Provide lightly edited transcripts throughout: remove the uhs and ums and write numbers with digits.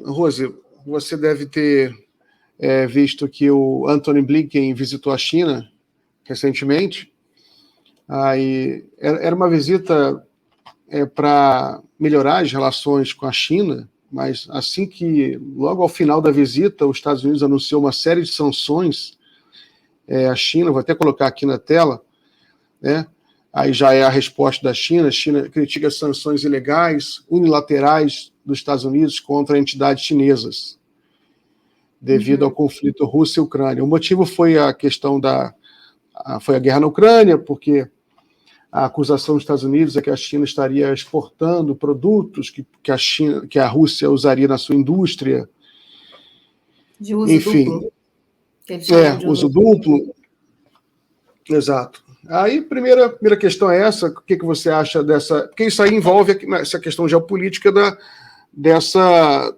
Rose, você deve ter visto que o Antony Blinken visitou a China recentemente. Aí, era uma visita para melhorar as relações com a China, mas assim que, logo ao final da visita, os Estados Unidos anunciou uma série de sanções à China, vou até colocar aqui na tela, né? Aí já é a resposta da China. A China critica as sanções ilegais, unilaterais dos Estados Unidos contra entidades chinesas, devido ao conflito Rússia e Ucrânia. O motivo foi a questão foi a guerra na Ucrânia, porque a acusação dos Estados Unidos é que a China estaria exportando produtos que a Rússia usaria na sua indústria. De uso duplo. Uso duplo. Exato. Aí, primeira questão é essa: o que você acha dessa... Porque isso aí envolve essa questão geopolítica dessa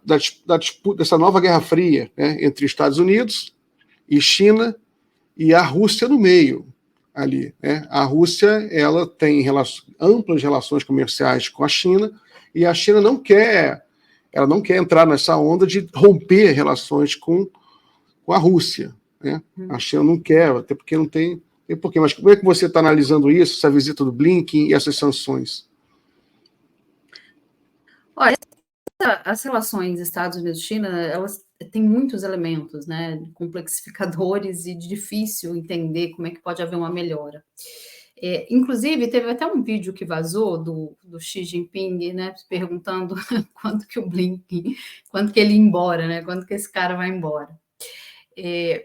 disputa, dessa nova Guerra Fria, né, entre Estados Unidos e China e a Rússia no meio ali, né? A Rússia, ela tem amplas relações comerciais com a China, e a China não quer entrar nessa onda de romper relações com a Rússia, né? A China não quer, até porque não tem porquê. Mas como é que você está analisando isso, essa visita do Blinken e essas sanções? Olha, as relações Estados Unidos-China, elas têm muitos elementos, né, complexificadores e difícil entender como é que pode haver uma melhora. Inclusive, teve até um vídeo que vazou do Xi Jinping, né, perguntando quando que ele ia embora, né, quando que esse cara vai embora.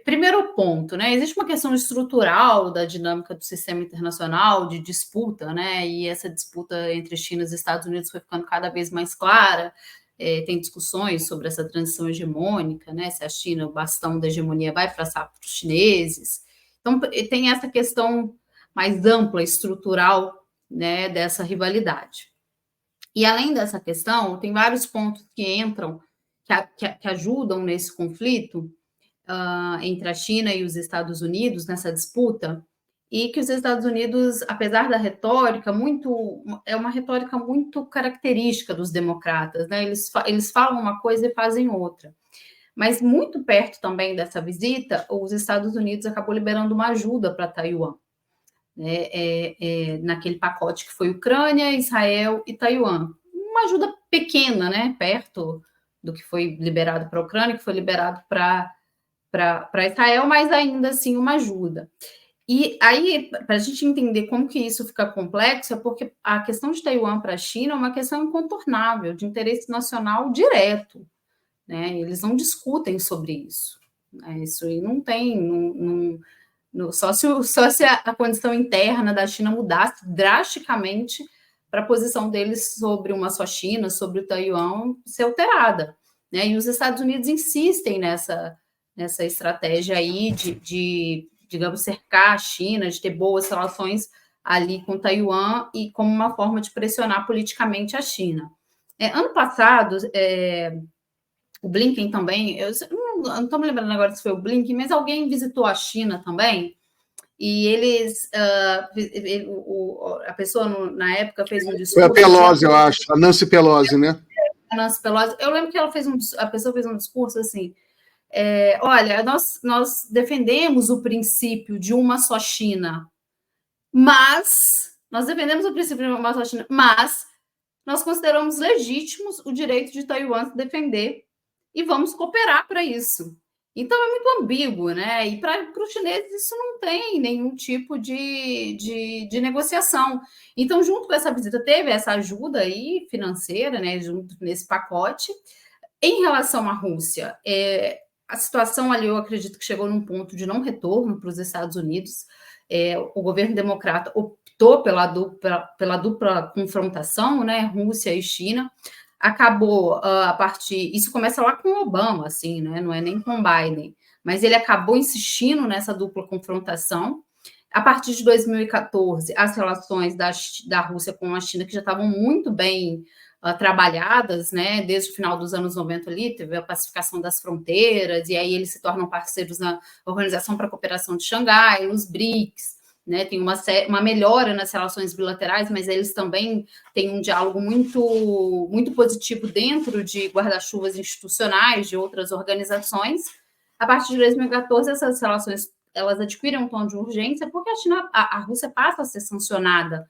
Primeiro ponto, né, existe uma questão estrutural da dinâmica do sistema internacional de disputa, né, e essa disputa entre China e os Estados Unidos foi ficando cada vez mais clara. Tem discussões sobre essa transição hegemônica, né, se a China, o bastão da hegemonia, vai passar para os chineses. Então, tem essa questão mais ampla, estrutural, né, dessa rivalidade. E, além dessa questão, tem vários pontos que entram, que ajudam nesse conflito entre a China e os Estados Unidos, nessa disputa, e que os Estados Unidos, apesar da retórica, é uma retórica muito característica dos democratas, né? Eles falam uma coisa e fazem outra. Mas muito perto também dessa visita, os Estados Unidos acabou liberando uma ajuda para Taiwan, né? Naquele pacote que foi Ucrânia, Israel e Taiwan. Uma ajuda pequena, né? Perto do que foi liberado para a Ucrânia, que foi liberado para Israel, mas ainda assim uma ajuda. E aí, para a gente entender como que isso fica complexo, é porque a questão de Taiwan para a China é uma questão incontornável, de interesse nacional direto, né? Eles não discutem sobre isso, né? Isso aí não tem... só se a condição interna da China mudasse drasticamente para a posição deles sobre uma só China, sobre o Taiwan, ser alterada, né? E os Estados Unidos insistem nessa estratégia aí de, digamos, cercar a China, de ter boas relações ali com Taiwan e como uma forma de pressionar politicamente a China. Ano passado, o Blinken também, eu não estou me lembrando agora se foi o Blinken, mas alguém visitou a China também, e eles, a pessoa na época fez um discurso... Foi a Pelosi, eu acho, a Nancy Pelosi, né? A Nancy Pelosi, eu lembro que a pessoa fez um discurso assim: olha, nós defendemos o princípio de uma só China, mas nós consideramos legítimos o direito de Taiwan se defender e vamos cooperar para isso. Então, é muito ambíguo, né? E para os chineses isso não tem nenhum tipo de negociação. Então, junto com essa visita, teve essa ajuda aí financeira, né, junto nesse pacote. Em relação à Rússia, a situação ali, eu acredito que chegou num ponto de não retorno para os Estados Unidos. O governo democrata optou pela dupla confrontação, né, Rússia e China. Acabou isso começa lá com Obama, assim, né, não é nem com Biden, mas ele acabou insistindo nessa dupla confrontação. A partir de 2014, as relações da Rússia com a China, que já estavam muito bem trabalhadas, né, desde o final dos anos 90 ali, teve a pacificação das fronteiras, e aí eles se tornam parceiros na Organização para a Cooperação de Xangai, nos BRICS, né? Tem uma melhora nas relações bilaterais, mas eles também têm um diálogo muito, muito positivo dentro de guarda-chuvas institucionais de outras organizações. A partir de 2014, essas relações elas adquirem um tom de urgência porque a Rússia passa a ser sancionada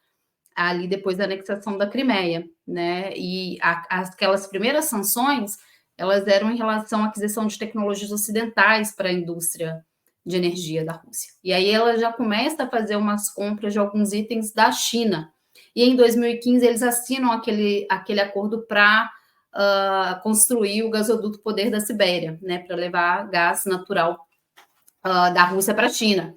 ali depois da anexação da Crimeia, né? E aquelas primeiras sanções elas eram em relação à aquisição de tecnologias ocidentais para a indústria de energia da Rússia. E aí ela já começa a fazer umas compras de alguns itens da China. E em 2015 eles assinam aquele acordo para construir o gasoduto Poder da Sibéria, né, para levar gás natural da Rússia para a China.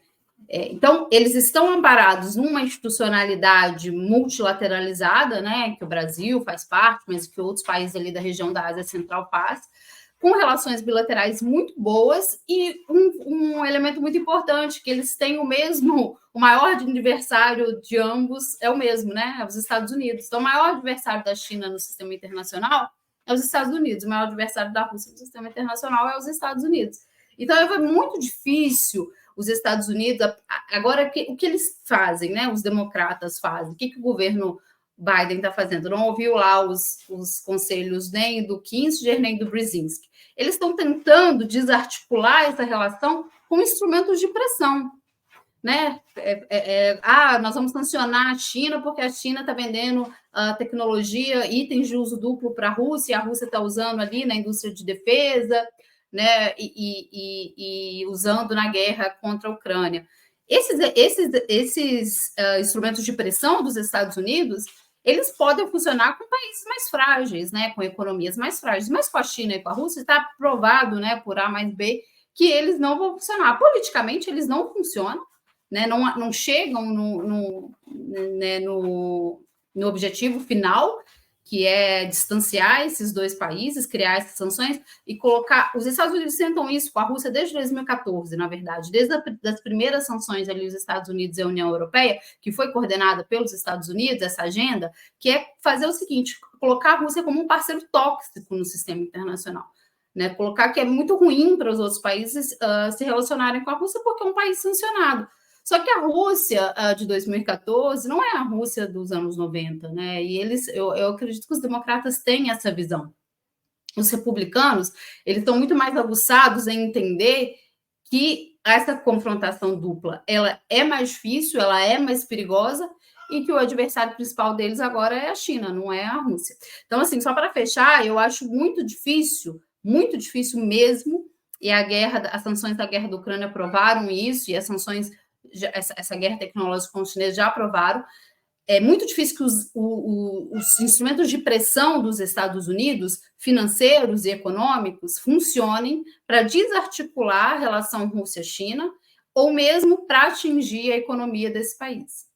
Então, eles estão amparados numa institucionalidade multilateralizada, né, que o Brasil faz parte, mas que outros países ali da região da Ásia Central faz, com relações bilaterais muito boas e um elemento muito importante, que eles têm o maior adversário de ambos é o mesmo, né, é os Estados Unidos. Então, o maior adversário da China no sistema internacional é os Estados Unidos, o maior adversário da Rússia no sistema internacional é os Estados Unidos. Então, é muito difícil os Estados Unidos, agora, o que eles fazem, né? Os democratas fazem, o que o governo Biden está fazendo? Não ouviu lá os conselhos nem do Kissinger, nem do Brzezinski. Eles estão tentando desarticular essa relação com instrumentos de pressão, né? Nós vamos sancionar a China porque a China está vendendo tecnologia, itens de uso duplo para a Rússia, e a Rússia está usando ali na indústria de defesa, né, e usando na guerra contra a Ucrânia. Esses instrumentos de pressão dos Estados Unidos, eles podem funcionar com países mais frágeis, né, com economias mais frágeis, mas com a China e com a Rússia está provado, né, por A mais B, que eles não vão funcionar. Politicamente, eles não funcionam, né, não chegam no objetivo final, que é distanciar esses dois países, criar essas sanções e colocar... Os Estados Unidos tentam isso com a Rússia desde 2014, na verdade, desde as primeiras sanções ali, os Estados Unidos e a União Europeia, que foi coordenada pelos Estados Unidos, essa agenda, que é fazer o seguinte, colocar a Rússia como um parceiro tóxico no sistema internacional. Né? Colocar que é muito ruim para os outros países se relacionarem com a Rússia porque é um país sancionado. Só que a Rússia de 2014 não é a Rússia dos anos 90, né? E eu acredito que os democratas têm essa visão. Os republicanos, eles estão muito mais aguçados em entender que essa confrontação dupla, ela é mais difícil, ela é mais perigosa e que o adversário principal deles agora é a China, não é a Rússia. Então, assim, só para fechar, eu acho muito difícil mesmo, e as sanções da guerra da Ucrânia provaram isso, e as sanções essa guerra tecnológica com os chineses já aprovaram. É muito difícil que os instrumentos de pressão dos Estados Unidos, financeiros e econômicos, funcionem para desarticular a relação Rússia-China ou mesmo para atingir a economia desse país.